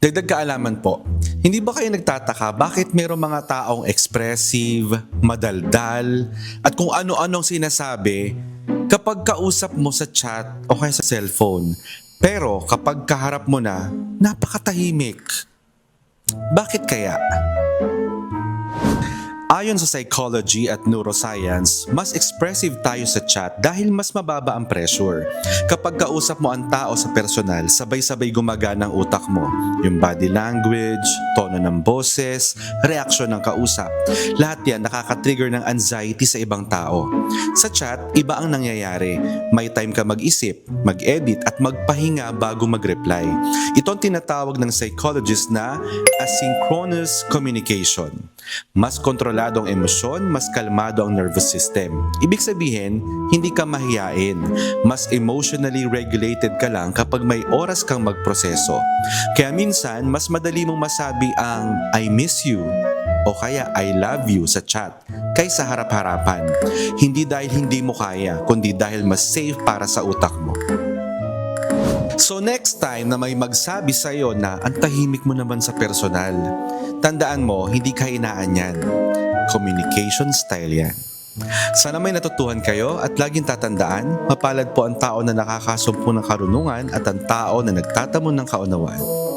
Dagdag kaalaman po, hindi ba kayo nagtataka bakit mayroong mga taong expressive, madaldal, at kung ano-anong sinasabi kapag kausap mo sa chat o kaya sa cellphone, pero kapag kaharap mo na, napakatahimik. Bakit kaya? Ayon sa psychology at neuroscience, mas expressive tayo sa chat dahil mas mababa ang pressure. Kapag kausap mo ang tao sa personal, sabay-sabay gumagana ang utak mo. Yung body language, tono ng boses, reaksyon ng kausap. Lahat yan nakaka-trigger ng anxiety sa ibang tao. Sa chat, iba ang nangyayari. May time ka mag-isip, mag-edit at magpahinga bago mag-reply. Ito ang tinatawag ng psychologist na asynchronous communication. Mas kontrolado ang emosyon, mas kalmado ang nervous system. Ibig sabihin, hindi ka mahiyain. Mas emotionally regulated ka lang kapag may oras kang magproseso. Kaya minsan, mas madali mong masabi ang I miss you o kaya I love you sa chat kaysa harap-harapan. Hindi dahil hindi mo kaya, kundi dahil mas safe para sa utak mo. So next time na may magsabi sa'yo na ang tahimik mo naman sa personal, tandaan mo, hindi ka hinaan yan. Communication style yan. Sana may natutuhan kayo at laging tatandaan, mapalad po ang tao na nakakasumpo ng karunungan at ang tao na nagtatamon ng kaunawaan.